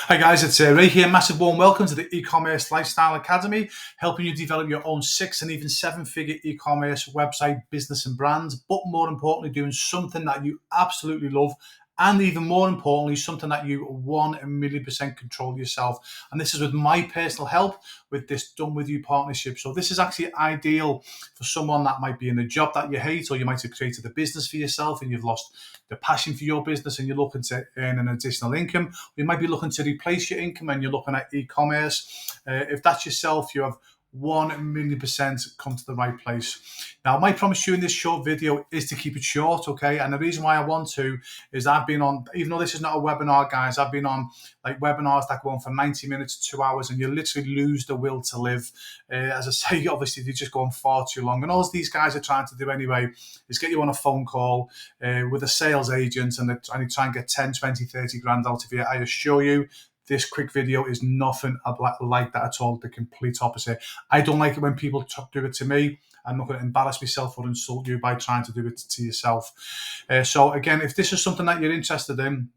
Hi guys, it's Ray here. Massive warm welcome to the E-commerce Lifestyle Academy, helping you develop your own 6 and even 7-figure e-commerce website, business and brands, but more importantly, doing something that you absolutely love, and even more importantly, something that you 1,000,000% control yourself. And this is with my personal help with this Done With You partnership. So this is actually ideal for someone that might be in a job that you hate, or you might have created a business for yourself and you've lost the passion for your business and you're looking to earn an additional income. You might be looking to replace your income and you're looking at e-commerce. If that's yourself, you have 1,000,000% come to the right place. Now, my promise to you in this short video is to keep it short, okay? And the reason why I want to is I've been on, even though this is not a webinar, guys, I've been on like webinars that go on for 90 minutes, 2 hours, and you literally lose the will to live. As I say, obviously, they just go on far too long. And all these guys are trying to do anyway is get you on a phone call with a sales agent and they try and get 10, 20, 30 grand out of you. I assure you, this quick video is nothing like that at all, the complete opposite. I don't like it when people do it to me. I'm not going to embarrass myself or insult you by trying to do it to yourself. So again, if this is something that you're interested in,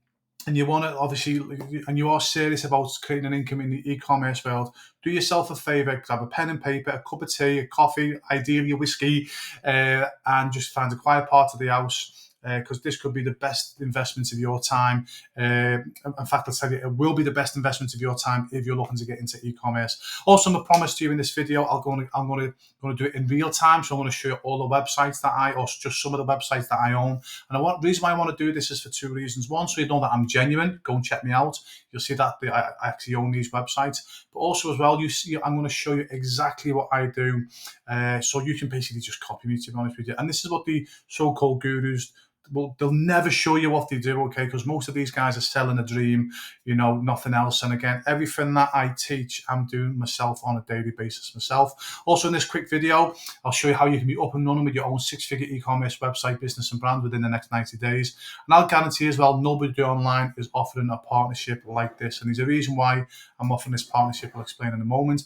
and you want to obviously, and you are serious about creating an income in the e-commerce world, do yourself a favor, grab a pen and paper, a cup of tea, a coffee, ideally a whiskey, and just find a quiet part of the house. Because this could be the best investment of your time. In fact, I'll tell you, it will be the best investment of your time if you're looking to get into e-commerce. Also, I promised you in this video, I'm going to do it in real time. So I'm going to show you all the websites or just some of the websites that I own. And the reason why I want to do this is for two reasons. One, so you know that I'm genuine. Go and check me out. You'll see that I actually own these websites. But also as well, I'm going to show you exactly what I do. So you can basically just copy me, to be honest with you. And this is what the so-called gurus, well, they'll never show you what they do, okay? Because most of these guys are selling a dream, nothing else. And again, everything that I teach, I'm doing myself on a daily basis myself. Also, in this quick video, I'll show you how you can be up and running with your own 6-figure e-commerce website, business and brand within the next 90 days. And I'll guarantee as well, nobody online is offering a partnership like this. And there's a reason why I'm offering this partnership. I'll explain in a moment.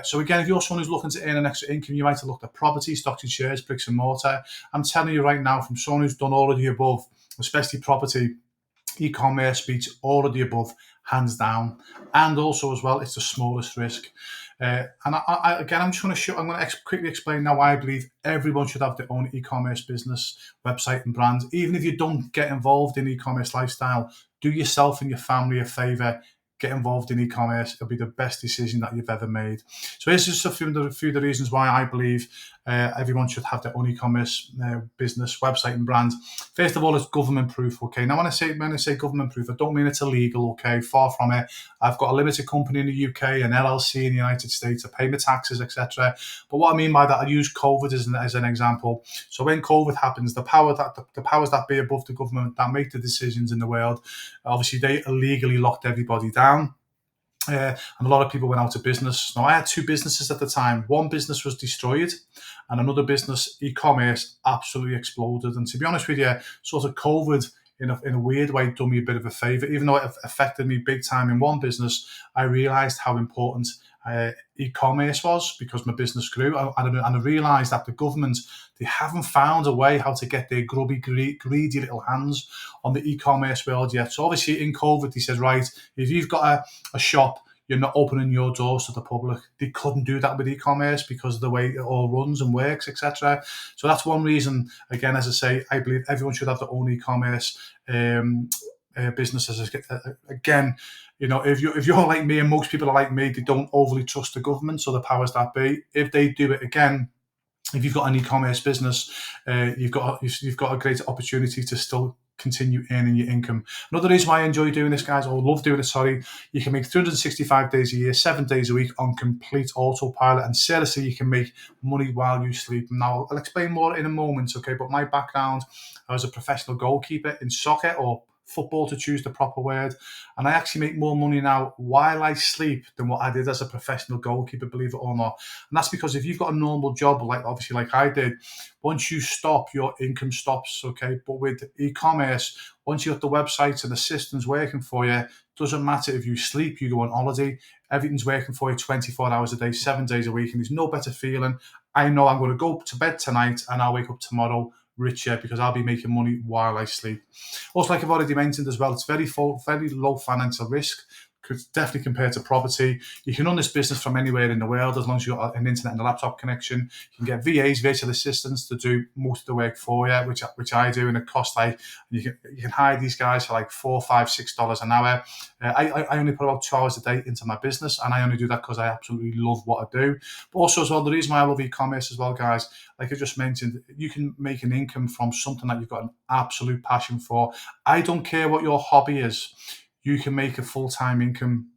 So again, if you're someone who's looking to earn an extra income, you might have looked at property, stocks and shares, bricks and mortar. I'm telling you right now, from someone who's done all of the above, especially property, e-commerce beats all of the above, hands down. And also as well, it's the smallest risk. And again, I'm going to quickly explain now why I believe everyone should have their own e-commerce business, website and brand. Even if you don't get involved in e-commerce lifestyle, do yourself and your family a favor. Get involved in e-commerce. It'll be the best decision that you've ever made. So here's just a few of the reasons why I believe everyone should have their own e-commerce business, website and brand. First of all, it's government proof, okay? Now, when I say government proof, I don't mean it's illegal, okay? Far from it. I've got a limited company in the UK, an LLC in the United States, I pay my taxes, etc. But what I mean by that, I use COVID as an example. So when COVID happens, the powers that be above the government that make the decisions in the world, obviously they illegally locked everybody down. And a lot of people went out of business. Now, I had two businesses at the time. One business was destroyed and another business, e-commerce, absolutely exploded. And to be honest with you, sort of COVID, in a weird way, done me a bit of a favor. Even though it affected me big time in one business, I realized how important e-commerce was because my business grew. And I realized that the government, they haven't found a way how to get their grubby, greedy little hands on the e-commerce world yet. So obviously in COVID, they said, right, if you've got a shop, you're not opening your doors to the public. They couldn't do that with e-commerce because of the way it all runs and works, etc. So that's one reason, again, as I say, I believe everyone should have their own e-commerce businesses. Again, if you're like me and most people are like me, they don't overly trust the government, so the powers that be, if they do it again, if you've got an e-commerce business, you've got a great opportunity to still continue earning your income. Another reason why I enjoy doing this, guys, or love doing it, you can make 365 days a year, 7 days a week on complete autopilot. And seriously, you can make money while you sleep. Now, I'll explain more in a moment, okay? But my background, I was a professional goalkeeper in soccer, or football to choose the proper word, and I actually make more money now while I sleep than what I did as a professional goalkeeper, believe it or not. And that's because if you've got a normal job, like I did, once you stop, your income stops, okay? But with e-commerce, once you got the websites and the systems working for you, doesn't matter if you sleep, you go on holiday, everything's working for you 24 hours a day, 7 days a week, and there's no better feeling. I know I'm going to go to bed tonight and I'll wake up tomorrow richer because I'll be making money while I sleep. Also, like I've already mentioned as well, it's very low financial risk. definitely compared to property. You can run this business from anywhere in the world as long as you've got an internet and a laptop connection. You can get VAs, virtual assistants, to do most of the work for you, which I do, and it costs like, you can hire these guys for like $4, $5, $6 an hour. I only put about 2 hours a day into my business, and I only do that because I absolutely love what I do. But also as well, the reason why I love e-commerce as well, guys, like I just mentioned, you can make an income from something that you've got an absolute passion for. I don't care what your hobby is. You can make a full-time income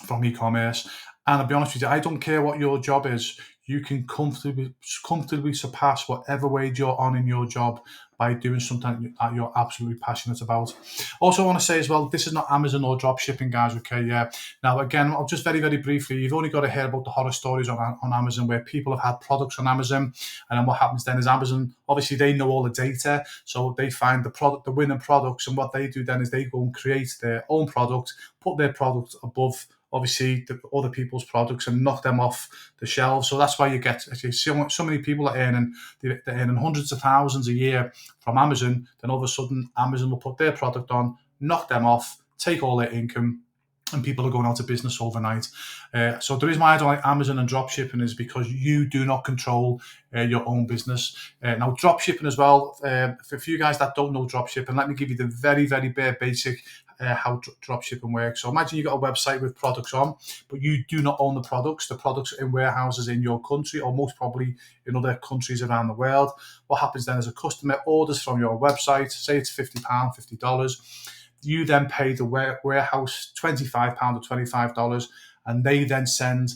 from e-commerce. And I'll be honest with you, I don't care what your job is. You can comfortably surpass whatever wage you're on in your job by doing something that you're absolutely passionate about. Also, I want to say as well, this is not Amazon or drop shipping, guys, okay? Yeah. Now, again, I'll just very, very briefly, you've only got to hear about the horror stories on Amazon where people have had products on Amazon, and then what happens then is Amazon, obviously, they know all the data, so they find the winning products, and what they do then is they go and create their own product, put their product above obviously the other people's products and knock them off the shelves. So that's why you get so many people are they're earning hundreds of thousands a year from Amazon. Then all of a sudden Amazon will put their product on, knock them off, take all their income, and people are going out of business overnight. So the reason why I don't like Amazon and drop shipping is because you do not control your own business. Now, drop shipping as well, for you guys that don't know drop shipping, let me give you the very, very bare basic how drop shipping works. So imagine you've got a website with products on, but you do not own the products. The products are in warehouses in your country, or most probably in other countries around the world. What happens then is a customer orders from your website, say it's £50, $50. You then pay the warehouse £25 or $25, and they then send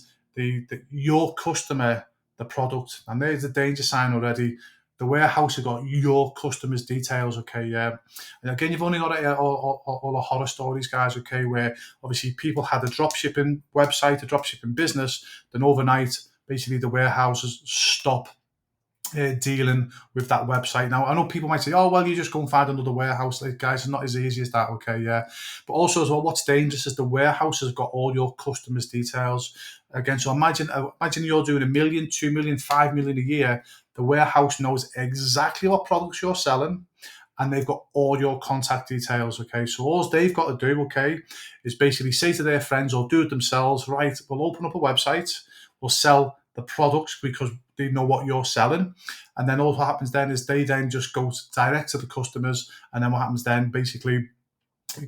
your customer the product. And there's the danger sign already. The warehouse has got your customer's details, okay? Yeah. And again, you've only got all the horror stories, guys, okay, where obviously people had a drop shipping website, a drop shipping business, then overnight, basically the warehouses stop dealing with that website. Now, I know people might say, oh, well, you just go and find another warehouse. Like, guys, it's not as easy as that, okay, yeah. But also as well, what's dangerous is the warehouse has got all your customers' details. Again, so imagine you're doing $1 million, $2 million, $5 million a year. The warehouse knows exactly what products you're selling, and they've got all your contact details, okay? So all they've got to do, okay, is basically say to their friends or do it themselves, right, we'll open up a website, we'll sell the products because they know what you're selling. And then all what happens then is they then just go direct to the customers. And then what happens then, basically,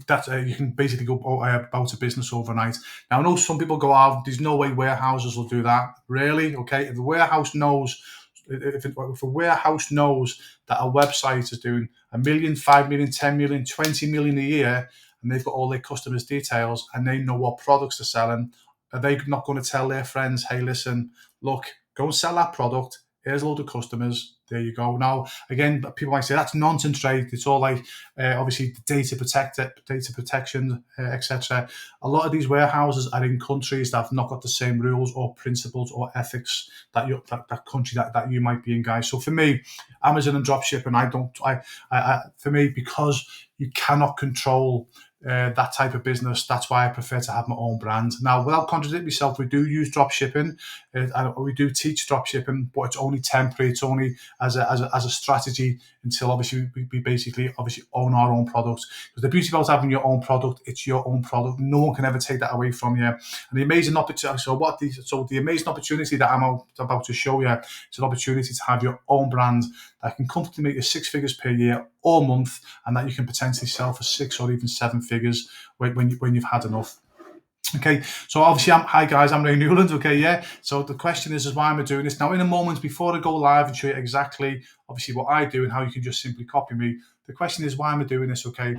that you can basically go about a business overnight. Now, I know some people go, oh, there's no way warehouses will do that. Really? Okay. If a warehouse knows that a website is doing $1 million, $5 million, $10 million, $20 million a year, and they've got all their customers' details and they know what products they're selling, are they not going to tell their friends, hey, listen, look, go and sell that product. Here's a load of customers. There you go. Now, again, people might say that's nonsense, right? It's all like, obviously, data protection, etc. A lot of these warehouses are in countries that have not got the same rules or principles or ethics that that country that you might be in, guys. So for me, Amazon and dropshipping, for me, because you cannot control that type of business, that's why I prefer to have my own brand. Now, without contradicting myself, we do use drop shipping, and we do teach drop shipping, but it's only temporary. It's only as a strategy until obviously we basically own our own products. Because the beauty about having your own product, it's your own product. No one can ever take that away from you. And the amazing opportunity. So the amazing opportunity that I'm about to show you is an opportunity to have your own brand that can comfortably make you 6 figures per year or month, and that you can potentially sell for 6 or even 7 figures when you've had enough. Okay, so obviously, hi guys, I'm Ray Newland. Okay, yeah. So the question is why am I doing this? Now, in a moment, before I go live and show you exactly, obviously, what I do and how you can just simply copy me, the question is why am I doing this? Okay,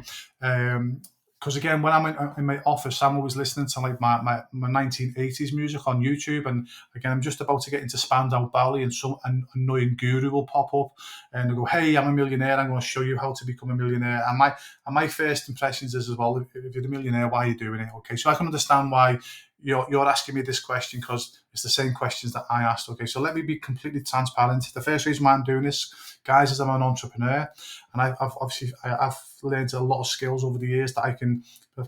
because again, when I'm in my office, I'm always listening to like my 1980s music on YouTube, and again, I'm just about to get into Spandau Ballet, and some annoying guru will pop up and they'll go, "Hey, I'm a millionaire. I'm going to show you how to become a millionaire." And my first impressions is as well, if you're a millionaire, why are you doing it? Okay, so I can understand why you're asking me this question, because it's the same questions that I asked. Okay, so let me be completely transparent. The first reason why I'm doing this, guys, is I'm an entrepreneur, and I've learned a lot of skills over the years that I can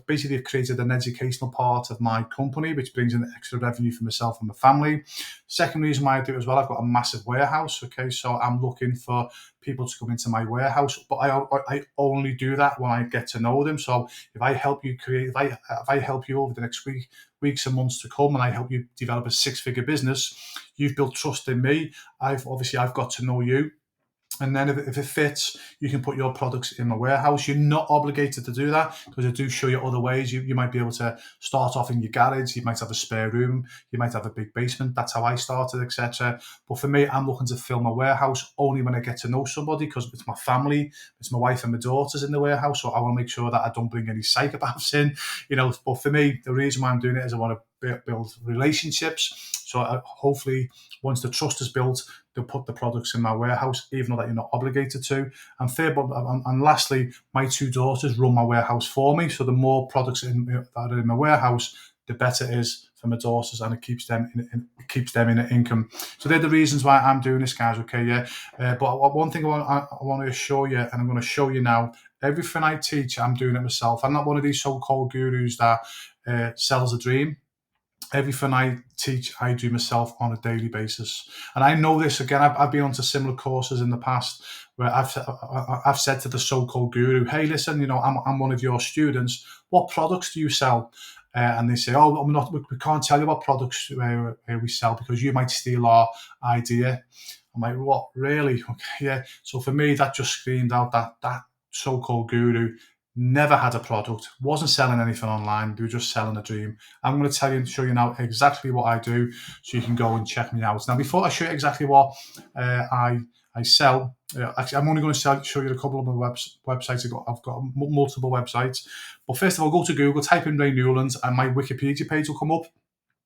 basically have created an educational part of my company, which brings in extra revenue for myself and my family. Second reason why I do it as well, I've got a massive warehouse. Okay, so I'm looking for people to come into my warehouse, but I only do that when I get to know them. So if I help you create, if I help you over the next weeks and months to come, and I help you develop a six-figure business, you've built trust in me. I've got to know you. And then if it fits, you can put your products in my warehouse. You're not obligated to do that because I do show you other ways. You might be able to start off in your garage. You might have a spare room. You might have a big basement. That's how I started, etc. But for me, I'm looking to fill my warehouse only when I get to know somebody, because it's my family, it's my wife and my daughters in the warehouse. So I want to make sure that I don't bring any psychopaths in, But for me, the reason why I'm doing it is I want to build relationships. So hopefully, once the trust is built, they'll put the products in my warehouse, even though that you're not obligated to. And third, and lastly, my two daughters run my warehouse for me. So the more products that are in my warehouse, the better it is for my daughters, and it keeps them in an income. So they're the reasons why I'm doing this, guys. Okay, yeah. But one thing I want to assure you, and I'm going to show you now, everything I teach, I'm doing it myself. I'm not one of these so-called gurus that sells a dream. Everything I teach, I do myself on a daily basis. And I know this, again, I've been onto similar courses in the past where I've said to the so-called guru, hey, listen, I'm one of your students. What products do you sell? And they say, oh, we can't tell you what products we sell because you might steal our idea. I'm like, what, really? Okay, yeah. So for me, that just screamed out that so-called guru never had a product, wasn't selling anything online. They were just selling a dream. I'm going to tell you and show you now exactly what I do, so you can go and check me out. Now, before I show you exactly what I sell, actually, I'm only going to show you a couple of my websites. I've got multiple websites. But first of all, go to Google, type in Ray Newlands, and my Wikipedia page will come up.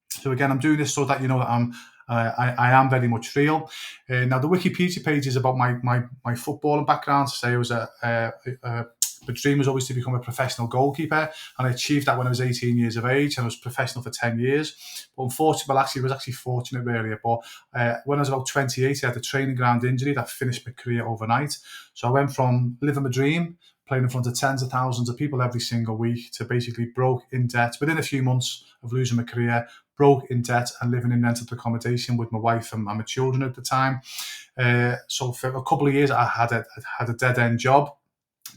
So again, I'm doing this so that you know that I am very much real. Now, the Wikipedia page is about my footballing background. So I was my dream was always to become a professional goalkeeper, and I achieved that when I was 18 years of age, and I was professional for 10 years. But unfortunately, I was actually fortunate really. But when I was about 28, I had a training ground injury that finished my career overnight. So I went from living my dream, playing in front of tens of thousands of people every single week, to basically broke in debt within a few months of losing my career, broke in debt and living in rented accommodation with my wife and my children at the time. So for a couple of years, I had a dead end job.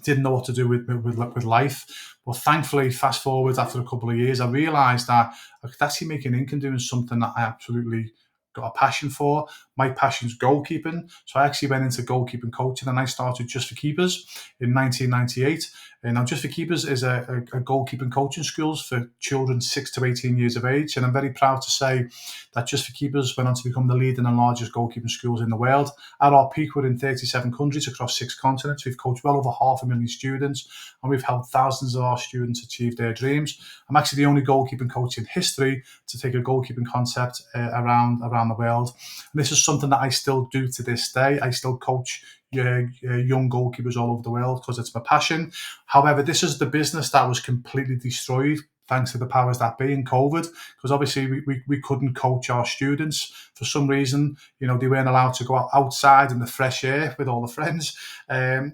Didn't know what to do with life. But thankfully, fast forward after a couple of years, I realised that I could actually make an income doing something that I absolutely got a passion for. My passion's goalkeeping. So I actually went into goalkeeping coaching, and I started Just for Keepers in 1998. And now Just for Keepers is a goalkeeping coaching schools for children 6 to 18 years of age. And I'm very proud to say that Just for Keepers went on to become the leading and largest goalkeeping schools in the world. At our peak, we're in 37 countries across 6 continents. We've coached well over 500,000 students, and we've helped thousands of our students achieve their dreams. I'm actually the only goalkeeping coach in history to take a goalkeeping concept around the world. And this is something that I still do to this day. I still coach young goalkeepers all over the world because it's my passion. However, this is the business that was completely destroyed thanks to the powers that be in COVID, because obviously we couldn't coach our students for some reason. They weren't allowed to go outside in the fresh air with all the friends.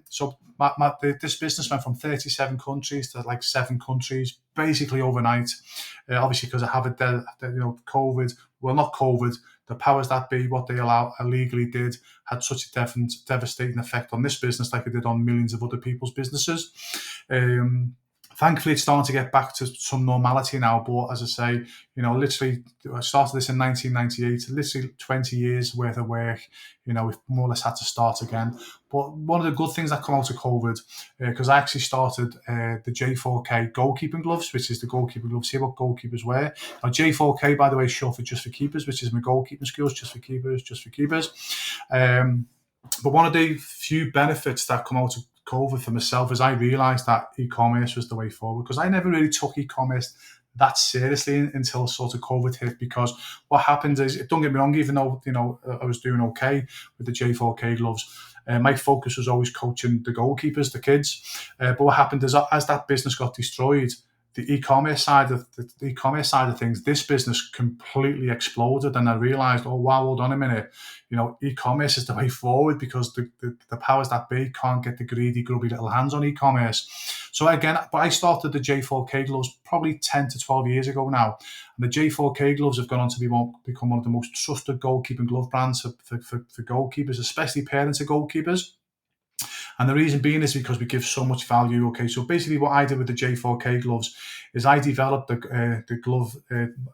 So this business went from 37 countries to like 7 countries basically overnight. Obviously, because I have COVID. Well, not COVID. The powers that be, what they illegally did, had such a devastating effect on this business, like it did on millions of other people's businesses. Thankfully, it's starting to get back to some normality now. But as I say, literally, I started this in 1998. Literally 20 years worth of work. We've more or less had to start again. But one of the good things that come out of COVID, because I actually started the J4K goalkeeping gloves, which is the goalkeeping gloves here what goalkeepers wear. Now, J4K, by the way, is short for Just for Keepers, which is my goalkeeping skills, Just for Keepers. But one of the few benefits that come out of COVID for myself is I realised that e-commerce was the way forward, because I never really took e-commerce that seriously until sort of COVID hit. Because what happened is, don't get me wrong, even though I was doing okay with the J4K gloves, my focus was always coaching the goalkeepers, the kids. But what happened is, as that business got destroyed, the e-commerce side of things, this business completely exploded, and I realized, oh wow, hold on a minute, e-commerce is the way forward, because the powers that be can't get the greedy, grubby little hands on e-commerce. So again, but I started the J4K gloves probably 10 to 12 years ago now, and the J4K gloves have gone on to become one of the most trusted goalkeeping glove brands for goalkeepers, especially parents of goalkeepers. And the reason being is because we give so much value. Okay, so basically what I did with the J4K gloves is I developed the glove.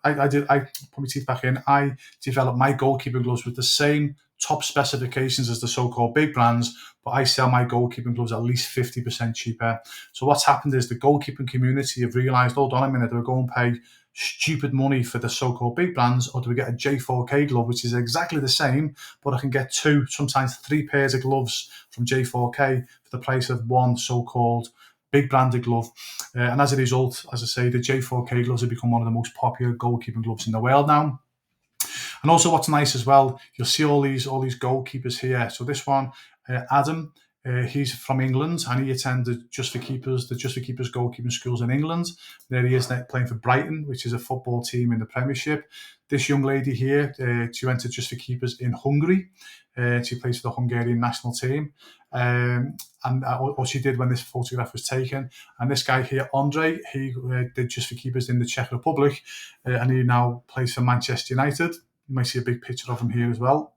I put my teeth back in. I developed my goalkeeping gloves with the same top specifications as the so-called big brands, but I sell my goalkeeping gloves at least 50% cheaper. So what's happened is the goalkeeping community have realised, hold on a minute, they're going to pay stupid money for the so-called big brands, or do we get a J4K glove, which is exactly the same, but I can get 2, sometimes 3 pairs of gloves from J4K for the price of one so-called big branded glove. And as a result, as I say, the J4K gloves have become one of the most popular goalkeeping gloves in the world now. And also what's nice as well, you'll see all these goalkeepers here. So this one, Adam, he's from England, and he attended Just for Keepers, the Just for Keepers goalkeeping schools in England. There he is now playing for Brighton, which is a football team in the Premiership. This young lady here, she went to Just for Keepers in Hungary. She plays for the Hungarian national team. And what she did when this photograph was taken. And this guy here, Andre, he did Just for Keepers in the Czech Republic, and he now plays for Manchester United. You might see a big picture of him here as well.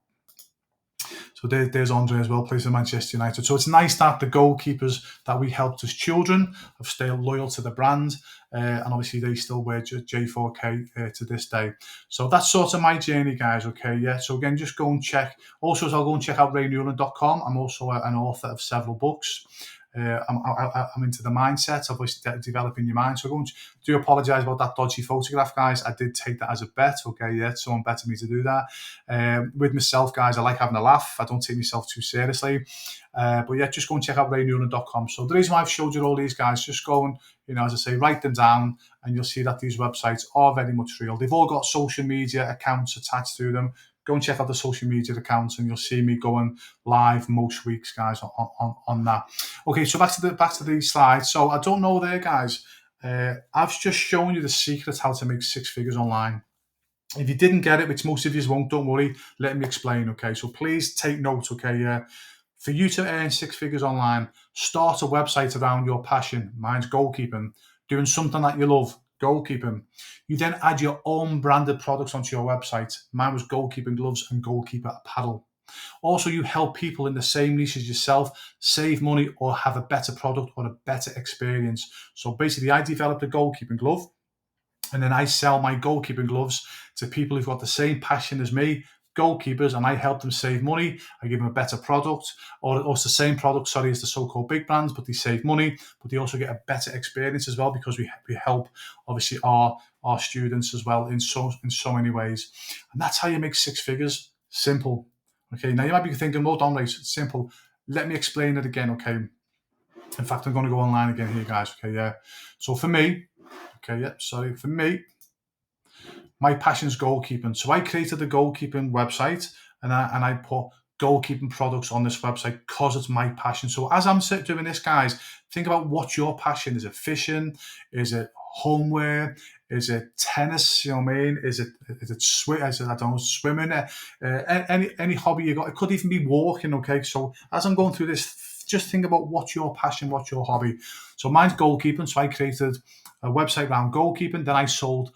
So there's Andre as well, plays for Manchester United. So it's nice that the goalkeepers that we helped as children have stayed loyal to the brand, and obviously they still wear J4K to this day. So that's sort of my journey, guys. Okay, yeah. So again, just go and check. Also, I'll go and check out raynewland.com. I'm also an author of several books. I'm into the mindset of developing your mind. So I do apologise about that dodgy photograph, guys. I did take that as a bet. Okay, yeah, someone betted me to do that. With myself, guys, I like having a laugh. I don't take myself too seriously. But yeah, just go and check out raynewland.com. So the reason why I've showed you all these, guys, just go and, as I say, write them down, and you'll see that these websites are very much real. They've all got social media accounts attached to them. Go and check out the social media accounts, and you'll see me going live most weeks, guys, on that. Okay, so back to the slides. So I don't know there, guys. I've just shown you the secret how to make 6 figures online. If you didn't get it, which most of you won't, don't worry. Let me explain. Okay, so please take notes. Okay, for you to earn 6 figures online, start a website around your passion. Mine's goalkeeping. Doing something that you love. Goalkeeping. You then add your own branded products onto your website. Mine was goalkeeping gloves and goalkeeper apparel. Also, you help people in the same niche as yourself save money or have a better product or a better experience. So basically, I developed a goalkeeping glove, and then I sell my goalkeeping gloves to people who've got the same passion as me, goalkeepers, and I help them save money. I give them a better product, or it's the same product, as the so-called big brands, but they save money, but they also get a better experience as well, because we help, obviously, our students as well in so many ways. And that's how you make 6 figures. Simple. Okay, now you might be thinking, well, Don, it's simple. Let me explain it again, okay? In fact, I'm going to go online again here, guys, okay, yeah. So for me, for me, my passion is goalkeeping. So I created the goalkeeping website, and I put goalkeeping products on this website because it's my passion. So as I'm doing this, guys, think about what your passion is. Is it fishing? Is it homeware? Is it tennis? You know what I mean? Is it swimming? Any hobby you got? It could even be walking. Okay. So as I'm going through this, just think about what's your passion, what's your hobby. So mine's goalkeeping. So I created a website around goalkeeping. Then I sold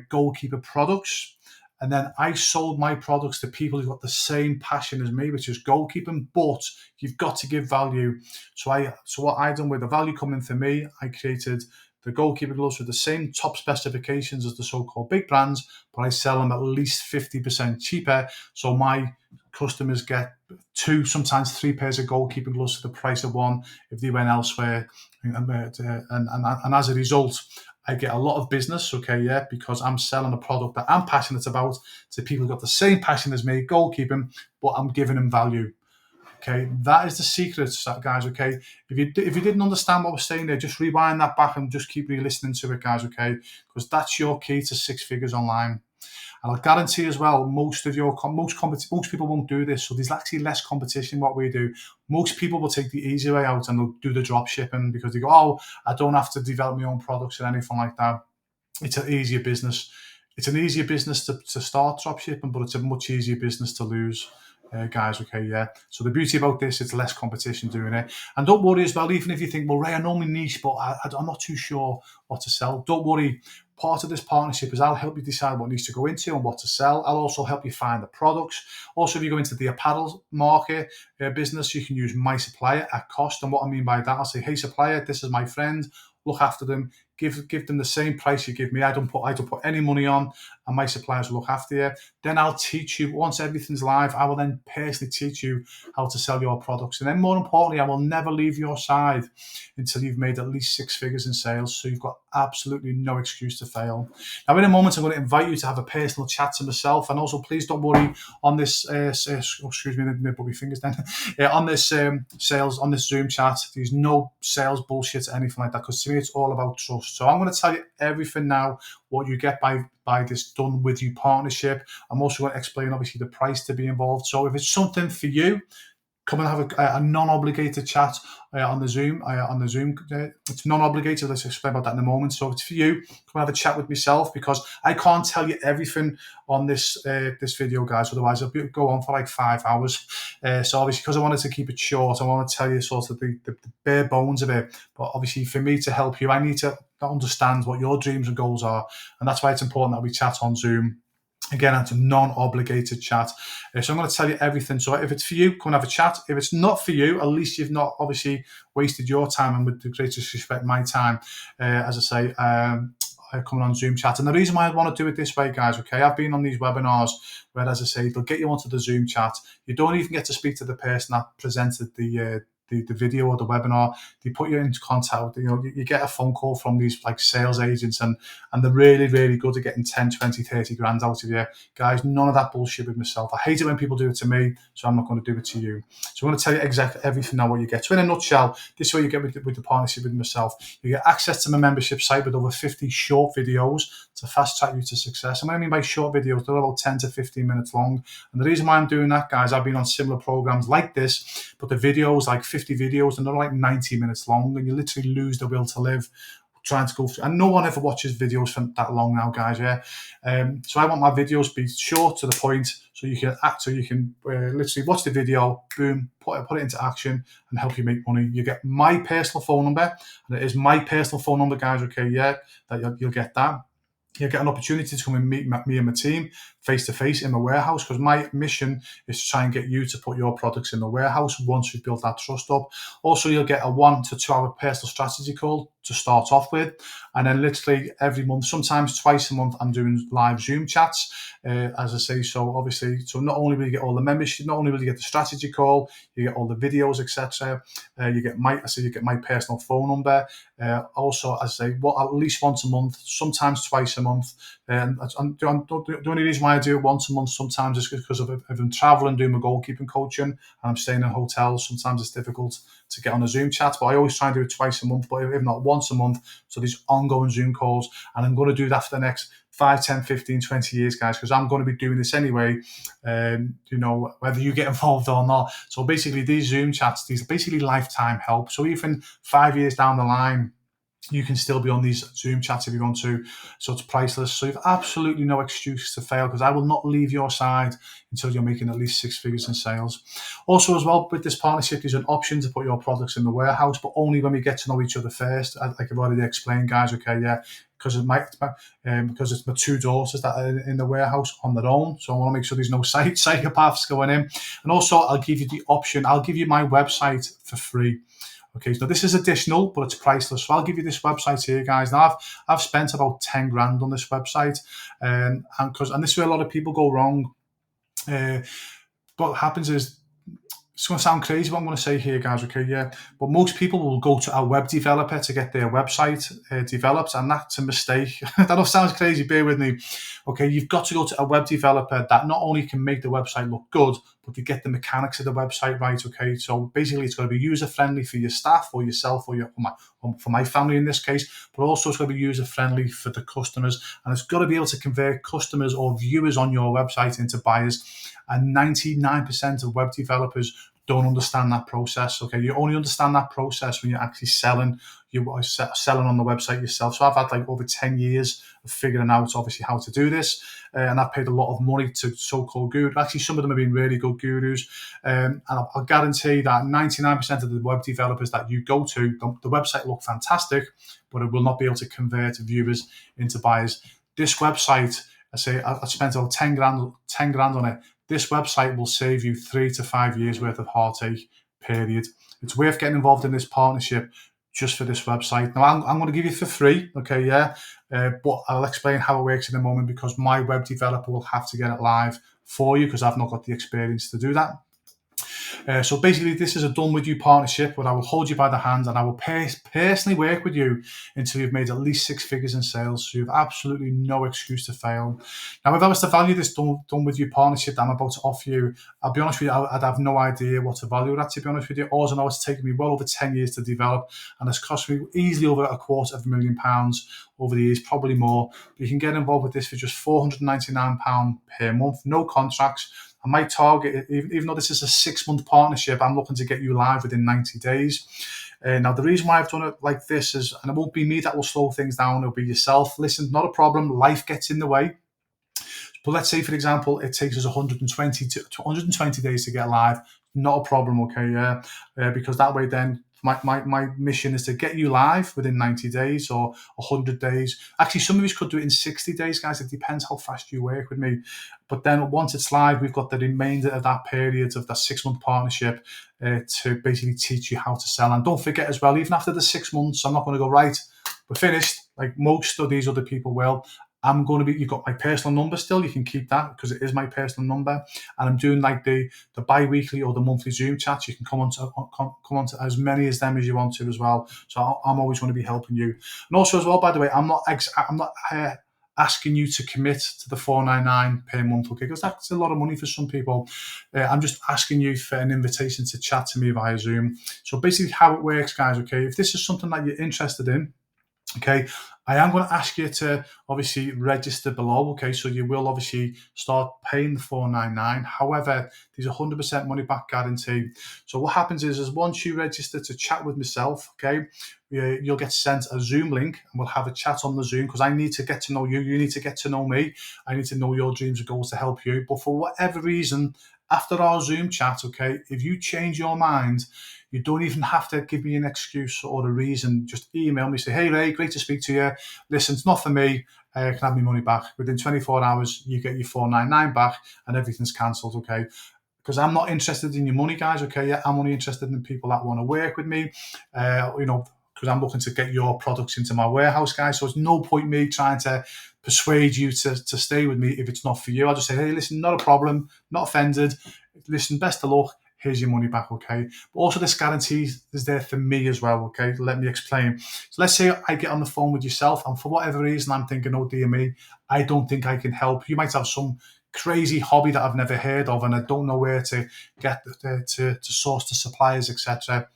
goalkeeper products, and then I sold my products to people who've got the same passion as me, which is goalkeeping, but you've got to give value. So what I done with the value coming for me, I created the goalkeeper gloves with the same top specifications as the so-called big brands, but I sell them at least 50% cheaper. So my customers get 2, sometimes 3 pairs of goalkeeping gloves for the price of one if they went elsewhere. And as a result, I get a lot of business, okay, yeah, because I'm selling a product that I'm passionate about to people who've got the same passion as me, goalkeeping, but I'm giving them value. Okay, that is the secret, guys, okay? If you didn't understand what we're saying there, just rewind that back and just keep re-listening to it, guys, okay? Because that's your key to 6 figures online. And I'll guarantee as well, most people won't do this. So there's actually less competition. What we do, most people will take the easy way out and they'll do the drop shipping because they go, oh, I don't have to develop my own products or anything like that. It's an easier business. It's an easier business to start drop shipping, but it's a much easier business to lose. Guys, okay, yeah. So the beauty about this, it's less competition doing it. And don't worry as well, even if you think, well, Ray, I know my niche, but I'm not too sure what to sell. Don't worry. Part of this partnership is I'll help you decide what needs to go into and what to sell. I'll also help you find the products. Also, if you go into the apparel market business, you can use my supplier at cost. And what I mean by that, I'll say, hey, supplier, this is my friend. Look after them. Give them the same price you give me. I don't put any money on, and my suppliers will look after you. Then I'll teach you, once everything's live, I will then personally teach you how to sell your products. And then more importantly, I will never leave your side until you've made at least 6 figures in sales. So you've got absolutely no excuse to fail. Now, in a moment, I'm going to invite you to have a personal chat to myself. And also, please don't worry on this, excuse me, my bubby fingers then, on this on this Zoom chat, there's no sales bullshit or anything like that, because to me, it's all about trust. So I'm going to tell you everything now, what you get by this Done With You partnership. I'm also going to explain, obviously, the price to be involved. So if it's something for you, come and have a non-obligated chat on the Zoom. It's non-obligated. Let's explain about that in a moment. So if it's for you, come and have a chat with myself, because I can't tell you everything on this video, guys. Otherwise, I'll go on for like 5 hours. So obviously, because I wanted to keep it short, I want to tell you sort of the bare bones of it. But obviously, for me to help you, I need to understand what your dreams and goals are. And that's why it's important that we chat on Zoom. Again, it's a non-obligated chat. So I'm going to tell you everything. So if it's for you, come and have a chat. If it's not for you, at least you've not obviously wasted your time, and with the greatest respect, my time, as I say, coming on Zoom chat. And the reason why I want to do it this way, guys, okay, I've been on these webinars where, as I say, they'll get you onto the Zoom chat. You don't even get to speak to the person that presented the video or the webinar. They put you into contact. You get a phone call from these like sales agents, and they're really, really good at getting 10, 20, 30 grand out of you. Guys, none of that bullshit with myself. I hate it when people do it to me, so I'm not going to do it to you. So I'm going to tell you exactly everything now what you get. So in a nutshell, this is what you get with the partnership with myself. You get access to my membership site with over 50 short videos to fast track you to success. And what I mean by short videos, they're about 10 to 15 minutes long. And the reason why I'm doing that, guys, I've been on similar programs like this, but the videos, like 50 videos, and they're like 90 minutes long, and you literally lose the will to live trying to go through. And no one ever watches videos for that long now, guys. Yeah. So I want my videos to be short, to the point, so you can literally watch the video, boom, put it into action, and help you make money. You get my personal phone number, and it is my personal phone number, guys. Okay, yeah, that you'll get that. You'll get an opportunity to come and meet me and my team face to face in the warehouse, because my mission is to try and get you to put your products in the warehouse once you've built that trust up. Also, you'll get a 1 to 2 hour personal strategy call to start off with, and then literally every month, sometimes twice a month, I'm doing live Zoom chats, as I say. So obviously, so not only will you get all the membership, not only will you get the strategy call, you get all the videos, etc. You get my personal phone number. Also, as I say, at least once a month, sometimes twice a month. And the only reason why I do it once a month sometimes is because if I'm traveling, doing my goalkeeping coaching, and I'm staying in hotels, sometimes it's difficult to get on a Zoom chat, but I always try and do it twice a month, but if not once a month. So these ongoing Zoom calls, and I'm going to do that for the next 5, 10, 15, 20 years, guys, because I'm going to be doing this anyway, whether you get involved or not. So basically, these Zoom chats, these are basically lifetime help. So even 5 years down the line, you can still be on these Zoom chats if you want to. So it's priceless. So you've absolutely no excuse to fail, because I will not leave your side until you're making at least 6 figures in sales. Also, as well, with this partnership, there's an option to put your products in the warehouse, but only when we get to know each other first. Like I've already explained, guys, okay, yeah, because it's my 2 daughters that are in the warehouse on their own. So I want to make sure there's no psychopaths going in. And also, I'll give you the option. I'll give you my website for free. Okay, so this is additional, but it's priceless. So I'll give you this website here, guys. Now I've spent about 10 grand on this website, and this is where a lot of people go wrong. What happens is, it's going to sound crazy what I'm going to say here, guys, okay, yeah, but most people will go to a web developer to get their website developed, and that's a mistake. That all sounds crazy, bear with me. Okay, you've got to go to a web developer that not only can make the website look good, but to get the mechanics of the website right. Okay, so basically it's got to be user friendly for your staff or yourself or for my family in this case, but also it's got to be user friendly for the customers, and it's got to be able to convert customers or viewers on your website into buyers. And 99% of web developers don't understand that process. Okay, you only understand that process when you're actually selling. You are selling on the website yourself. So I've had like over 10 years of figuring out obviously how to do this, and I've paid a lot of money to so-called gurus. Actually, some of them have been really good gurus, and I'll guarantee that 99% of the web developers that you go to, the website look fantastic, but it will not be able to convert viewers into buyers. This website, I spent over 10 grand on it. This website will save you 3 to 5 years worth of heartache, period. It's worth getting involved in this partnership just for this website. Now, I'm going to give you for free, okay, yeah, but I'll explain how it works in a moment, because my web developer will have to get it live for you because I've not got the experience to do that. So basically, this is a done with you partnership where I will hold you by the hand and I will personally work with you until you've made at least 6 figures in sales. So you have absolutely no excuse to fail. Now, if I was to value this done with you partnership that I'm about to offer you, I'll be honest with you, I'd have no idea what to value that, to be honest with you. All I know, it's taken me well over 10 years to develop, and it's cost me easily over £250,000 over the years, probably more. But you can get involved with this for just £499 per month, no contracts. And my target, even though this is a 6-month partnership, I'm looking to get you live within 90 days. Now, the reason why I've done it like this is, and it won't be me that will slow things down, it'll be yourself. Listen, not a problem. Life gets in the way. But let's say, for example, it takes us 120 days to get live. Not a problem, okay? Yeah, because that way then my mission is to get you live within 90 days or 100 days. Actually, some of us could do it in 60 days, guys. It depends how fast you work with me. But then once it's live, we've got the remainder of that period of that 6-month partnership to basically teach you how to sell. And don't forget as well, even after the 6 months, I'm not going to go, right, we're finished, like most of these other people will. I'm going to be, you've got my personal number still. You can keep that because it is my personal number. And I'm doing like the bi-weekly or the monthly Zoom chats. You can come on to as many as them as you want to as well. So I'm always going to be helping you. And also as well, by the way, I'm not asking you to commit to the $499 per month, okay? Because that's a lot of money for some people. I'm just asking you for an invitation to chat to me via Zoom. So basically how it works, guys, okay? If this is something that you're interested in, okay, I am going to ask you to obviously register below, okay? So you will obviously start paying the $499. However, there's 100% money back guarantee. So what happens is once you register to chat with myself, okay, you'll get sent a Zoom link and we'll have a chat on the Zoom because I need to get to know you. You need to get to know me. I need to know your dreams and goals to help you. But for whatever reason, after our Zoom chat, okay, if you change your mind, you don't even have to give me an excuse or a reason. Just email me, say, hey, Ray, great to speak to you. Listen, it's not for me. Can I have my money back? Within 24 hours, you get your $499 back and everything's cancelled, okay? Because I'm not interested in your money, guys, okay? Yeah, I'm only interested in people that want to work with me, because I'm looking to get your products into my warehouse, guys. So it's no point me trying to persuade you to stay with me if it's not for you. I'll just say, hey, listen, not a problem, not offended. Listen, best of luck. Here's your money back, okay? But also this guarantee is there for me as well, okay? Let me explain. So let's say I get on the phone with yourself and for whatever reason I'm thinking, oh dear me, I don't think I can help. You might have some crazy hobby that I've never heard of and I don't know where to get to source the suppliers, etc.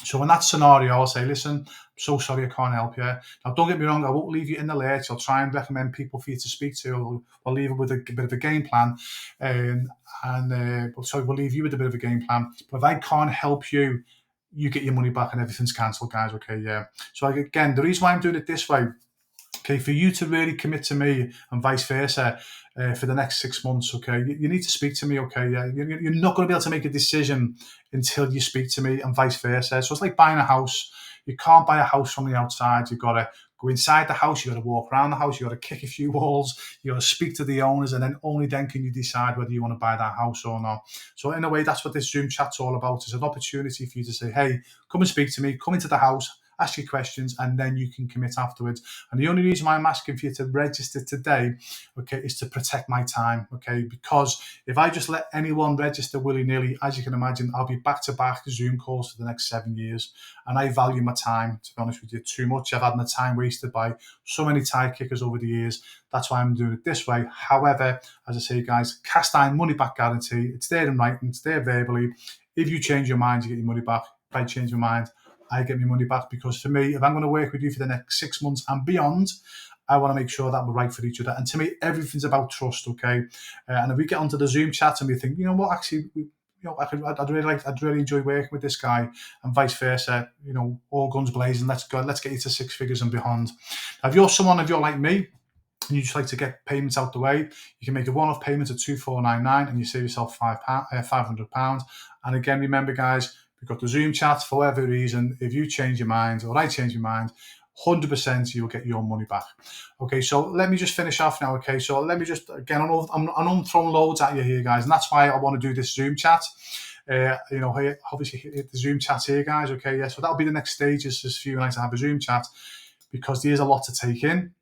So in that scenario, I'll say, listen, I'm so sorry I can't help you. Now, don't get me wrong, I won't leave you in the lurch. I'll try and recommend people for you to speak to. I'll leave it with a bit of a game plan. We'll leave you with a bit of a game plan. But if I can't help you, you get your money back and everything's cancelled, guys, okay? Yeah. So again, the reason why I'm doing it this way, okay, for you to really commit to me and vice versa for the next 6 months, okay, you need to speak to me, okay? Yeah, you're not going to be able to make a decision until you speak to me and vice versa. So it's like buying a house. You can't buy a house from the outside. You've got to go inside the house. You've got to walk around the house. You've got to kick a few walls. You've got to speak to the owners, and then only then can you decide whether you want to buy that house or not. So in a way, that's what this Zoom chat's all about. It's an opportunity for you to say, hey, come and speak to me. Come into the house. ask your questions, and then you can commit afterwards. And the only reason why I'm asking for you to register today, okay, is to protect my time, okay? Because if I just let anyone register willy-nilly, as you can imagine, I'll be back-to-back Zoom calls for the next 7 years. And I value my time, to be honest with you, too much. I've had my time wasted by so many tie kickers over the years. That's why I'm doing it this way. However, as I say, guys, cast iron money back guarantee. It's there in writing, it's there verbally. If you change your mind, you get your money back. If I change my mind, I get my money back. Because for me, if I'm going to work with you for the next 6 months and beyond, I want to make sure that we're right for each other. And to me, everything's about trust, okay? And if we get onto the Zoom chat and we think, you know what, actually, I'd really enjoy working with this guy, and vice versa. All guns blazing. Let's go. Let's get you to 6 figures and beyond. Now, if you're like me, and you just like to get payments out the way, you can make a one-off payment of 2,499, and you save yourself £500. And again, remember, guys, we've got the Zoom chat. For whatever reason, if you change your mind or I change my mind, 100% you'll get your money back. Okay, so let me just finish off now. Okay, so let me just, again, I'm throwing loads at you here, guys, and that's why I want to do this Zoom chat. Here, obviously, hit the Zoom chat here, guys. Okay, yeah, so that'll be the next stage, is for you and I to have a Zoom chat, because there's a lot to take in.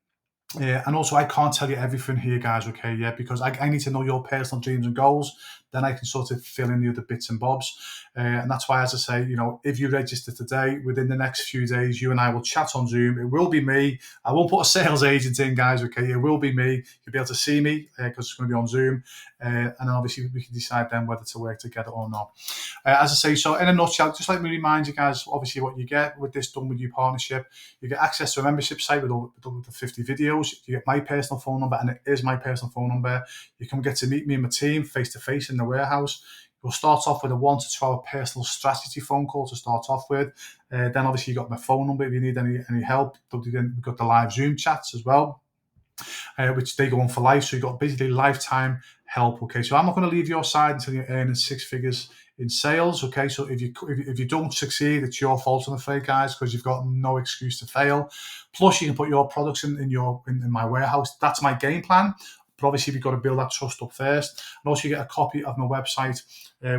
And also, I can't tell you everything here, guys, okay, yeah, because I need to know your personal dreams and goals. Then I can sort of fill in the other bits and bobs. And that's why, as I say, if you register today, within the next few days, you and I will chat on Zoom. It will be me. I won't put a sales agent in, guys, okay? It will be me. You'll be able to see me because it's going to be on Zoom. And then obviously we can decide then whether to work together or not. As I say, so in a nutshell, just let me remind you guys, obviously, what you get with this Done With You partnership. You get access to a membership site with all the 50 videos. You get my personal phone number, and it is my personal phone number. You can get to meet me and my team face-to-face in the warehouse. We'll start off with a 1 to 2 hour personal strategy phone call to start off with. Then obviously you got my phone number if you need any help. We've got the live Zoom chats as well, which they go on for life. So you've got basically lifetime help. Okay, so I'm not going to leave your side until you're earning 6 figures in sales. Okay, so if you don't succeed, it's your fault, I'm afraid, guys, because you've got no excuse to fail. Plus, you can put your products in my warehouse. That's my game plan. But obviously, we've got to build that trust up first. And also, you get a copy of my website,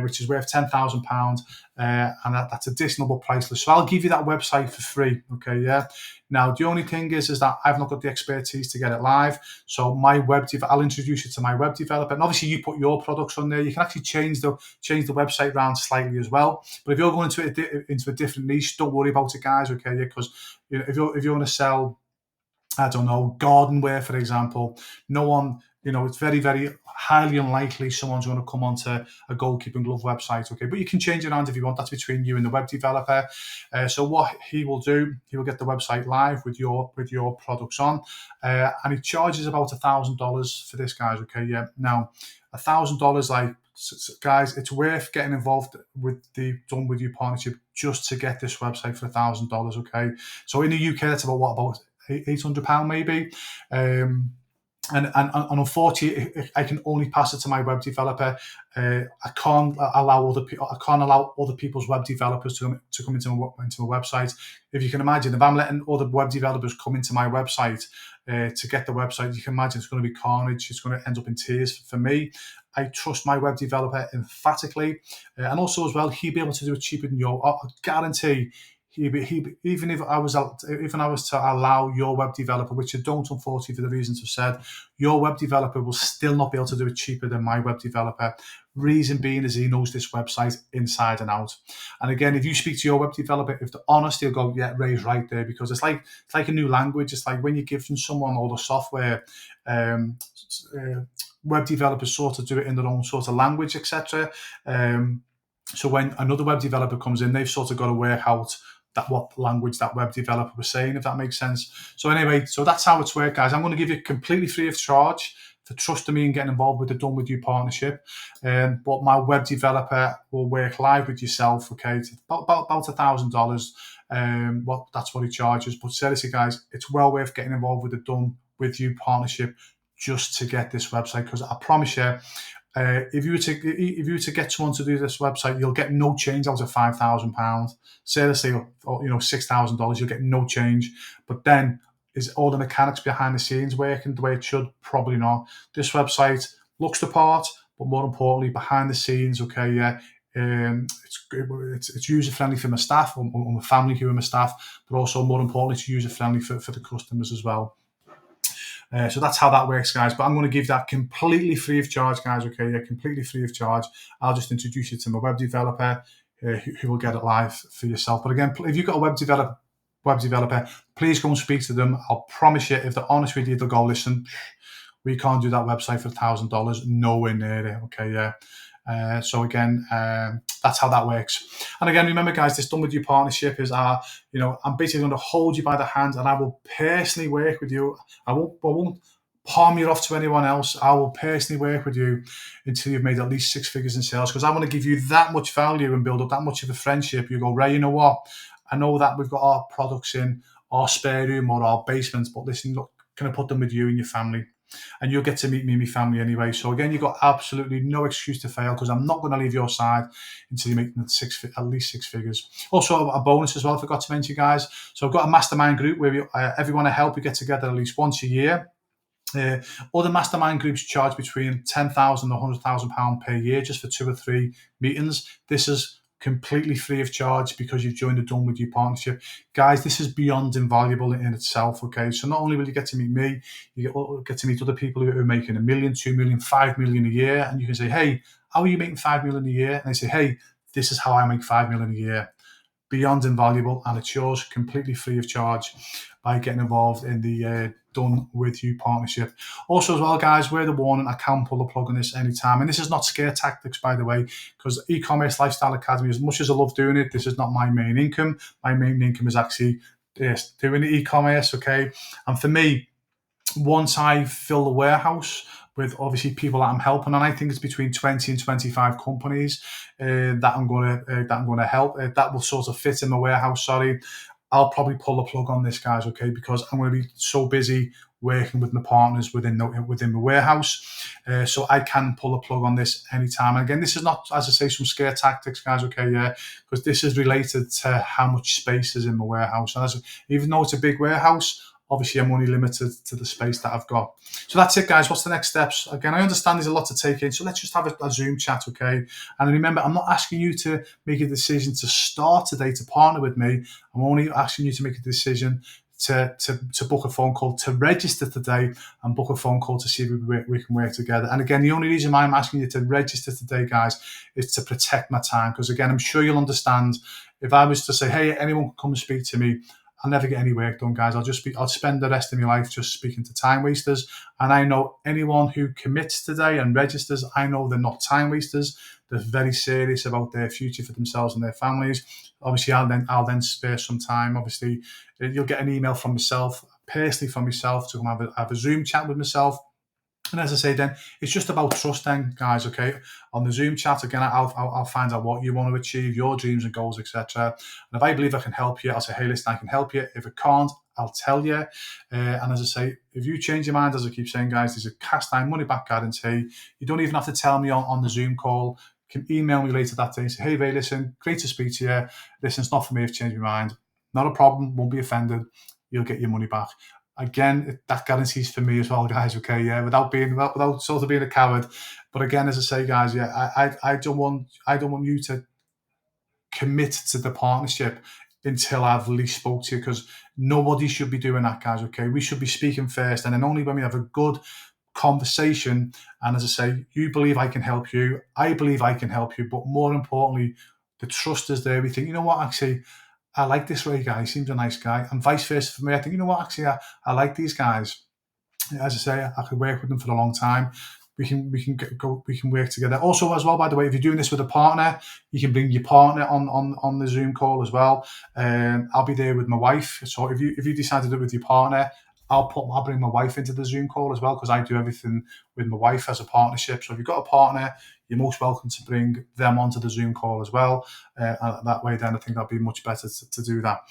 which is worth £10,000, and that's additional but priceless. So I'll give you that website for free. Okay, yeah. Now, the only thing is that I've not got the expertise to get it live. So I'll introduce you to my web developer, and obviously, you put your products on there. You can actually change the website around slightly as well. But if you're going into a different niche, don't worry about it, guys. Okay, yeah, because if you're going to sell, I don't know, gardenware, for example, no one, it's very, very highly unlikely someone's going to come onto a goalkeeping glove website, okay? But you can change it around if you want. That's between you and the web developer. So what he will do, he will get the website live with your products on, and he charges about $1,000 for this, guys, okay? Yeah. Now, $1,000, guys, it's worth getting involved with the Done With You partnership just to get this website for $1,000, okay? So in the UK, that's about £800 maybe. And unfortunately, I can only pass it to my web developer. I can't allow other people's web developers to come into a website. If you can imagine, if I'm letting other web developers come into my website to get the website, you can imagine it's going to be carnage. It's going to end up in tears for me. I trust my web developer emphatically, and also as well, he'll be able to do it cheaper than you. I guarantee. Even if I was to allow your web developer, which I don't, unfortunately, for the reasons I've said, your web developer will still not be able to do it cheaper than my web developer. Reason being is he knows this website inside and out. And again, if you speak to your web developer, if they're honest, he'll go, yeah, Ray's right there, because it's like a new language. It's like when you're giving someone all the software, web developers sort of do it in their own sort of language, etc. So when another web developer comes in, they've sort of got to work out what language that web developer was saying, if that makes sense. So anyway, so that's how it's worked, guys. I'm going to give you completely free of charge for trusting me and getting involved with the Done With You partnership. But my web developer will work live with yourself, okay? It's about $1,000. That's what he charges. But seriously, guys, it's well worth getting involved with the Done With You partnership just to get this website, because I promise you, if you were to get someone to do this website, you'll get no change out of £5,000. Seriously, or $6,000, you'll get no change. But then, is all the mechanics behind the scenes working the way it should? Probably not. This website looks the part, but more importantly, behind the scenes, okay, yeah, It's user friendly for my staff or my family who are my staff, but also more importantly, it's user friendly for the customers as well. So that's how that works, guys. But I'm going to give that completely free of charge, guys. Okay, yeah, completely free of charge. I'll just introduce you to my web developer, who will get it live for yourself. But again, if you've got a web developer, please go and speak to them. I'll promise you, if they're honest with you, they'll go, listen, we can't do that website for $1,000, nowhere near it. Okay, yeah. So again, that's how that works. And again, remember, guys, this Done With You partnership is I'm basically going to hold you by the hand, and I will personally work with you. I won't palm you off to anyone else. I will personally work with you until you've made at least 6 figures in sales, because I want to give you that much value and build up that much of a friendship. You go, Ray, you know what? I know that we've got our products in our spare room or our basement, but listen, look, can I put them with you and your family? And you'll get to meet me and my family anyway. So again, you've got absolutely no excuse to fail, because I'm not going to leave your side until you make at least 6 figures. Also, a bonus as well, I forgot to mention, guys. So I've got a mastermind group where everyone I help, we get together at least once a year. Other mastermind groups charge between £10,000 and £100,000 per year just for 2 or 3 meetings. This is completely free of charge because you've joined the Done With You partnership. Guys, this is beyond invaluable in itself, okay? So not only will you get to meet me, you get to meet other people who are making $1 million, $2 million, $5 million a year, and you can say, hey, how are you making $5 million a year? And they say, hey, this is how I make $5 million a year. Beyond invaluable, and it's yours completely free of charge by getting involved in the Done With You partnership. Also as well, guys, word of warning, I can pull the plug on this anytime. And this is not scare tactics, by the way, because E-Commerce Lifestyle Academy, as much as I love doing it, this is not my main income. My main income is actually doing the e-commerce, okay? And for me, once I fill the warehouse with obviously people that I'm helping, and I think it's between 20 and 25 companies that I'm going to help, that will sort of fit in my warehouse. Sorry, I'll probably pull the plug on this, guys, okay? Because I'm going to be so busy working with my partners within the warehouse, so I can pull a plug on this anytime. And again, this is not, as I say, some scare tactics, guys, okay? Yeah, because this is related to how much space is in my warehouse. And even though it's a big warehouse, obviously I'm only limited to the space that I've got. So that's it, guys. What's the next steps? Again, I understand there's a lot to take in, so let's just have a Zoom chat, okay? And remember, I'm not asking you to make a decision to start today to partner with me. I'm only asking you to make a decision to book a phone call, to register today and book a phone call to see if we can work together. And again, the only reason why I'm asking you to register today, guys, is to protect my time. Because again, I'm sure you'll understand, if I was to say, hey, anyone can come and speak to me, I'll never get any work done, guys. I'll spend the rest of my life just speaking to time wasters. And I know anyone who commits today and registers, I know they're not time wasters. They're very serious about their future for themselves and their families. Obviously, I'll then spare some time. Obviously, you'll get an email from myself, personally from myself, to come have a Zoom chat with myself. And as I say, then it's just about trust, then, guys. Okay, on the Zoom chat again, I'll find out what you want to achieve, your dreams and goals, etc. And if I believe I can help you, I'll say, hey, listen, I can help you. If I can't, I'll tell you. And as I say, if you change your mind, as I keep saying, guys, there's a cast iron money back guarantee. You don't even have to tell me on the Zoom call. You can email me later that day and say, hey, Ray, listen, great to speak to you. Listen, it's not for me. I've changed my mind. Not a problem. Won't be offended. You'll get your money back. Again, that guarantees for me as well, guys. Okay, yeah, without sort of being a coward. But again, as I say, guys, yeah, I don't want you to commit to the partnership until I've at least spoke to you, because nobody should be doing that, guys. Okay, we should be speaking first, and then only when we have a good conversation. And as I say, you believe I can help you, I believe I can help you, but more importantly, the trust is there. We think, you know what, actually, I like this Ray guy. He seems a nice guy, and vice versa for me. I think, you know what, actually, I like these guys. As I say, I could work with them for a long time. We can work together. Also, as well, by the way, if you're doing this with a partner, you can bring your partner on the Zoom call as well. I'll be there with my wife. So if you decide to do it with your partner, I'll bring my wife into the Zoom call as well, because I do everything with my wife as a partnership. So if you've got a partner, you're most welcome to bring them onto the Zoom call as well. That way, then I think that'd be much better to do that.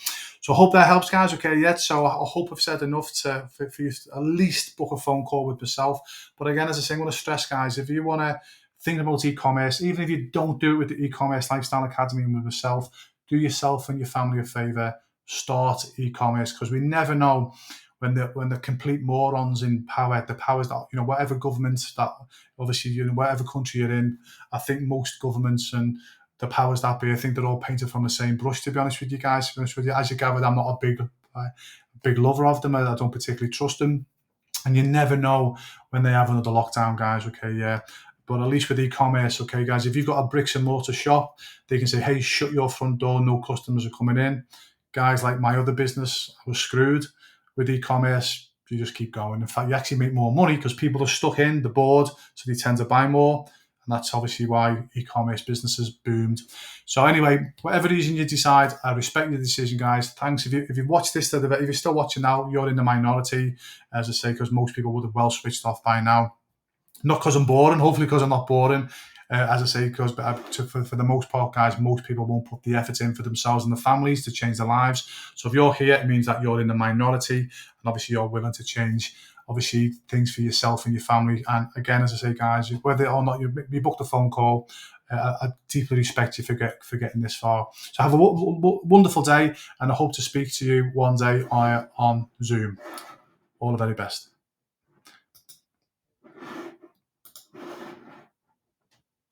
So I hope that helps, guys. Okay, yeah. So I hope I've said enough for you to at least book a phone call with myself. But again, as I say, I'm going to stress, guys, if you want to think about e-commerce, even if you don't do it with the E-Commerce Lifestyle Academy and with myself, do yourself and your family a favor. Start e-commerce, because we never know when the complete morons in power, the powers that, whatever governments that, obviously, whatever country you're in, I think most governments and the powers that be, I think they're all painted from the same brush, to be honest with you guys. To be honest with you, as you gathered, I'm not a big lover of them. I don't particularly trust them. And you never know when they have another lockdown, guys. Okay, yeah. But at least with e-commerce, okay, guys, if you've got a bricks and mortar shop, they can say, hey, shut your front door, no customers are coming in. Guys, like my other business, I was screwed with e-commerce. You just keep going. In fact, you actually make more money because people are stuck in, they're bored, so they tend to buy more. And that's obviously why e-commerce businesses boomed. So anyway, whatever reason you decide, I respect your decision, guys. Thanks. If you've watched this, if you're still watching now, you're in the minority, as I say, because most people would have well switched off by now. Not because I'm boring, hopefully because I'm not boring. As I say, because for the most part, guys, most people won't put the effort in for themselves and their families to change their lives. So if you're here, it means that you're in the minority, and obviously you're willing to change, obviously, things for yourself and your family. And again, as I say, guys, whether or not you booked a phone call, I deeply respect you for getting this far. So have a wonderful day, and I hope to speak to you one day on Zoom. All the very best.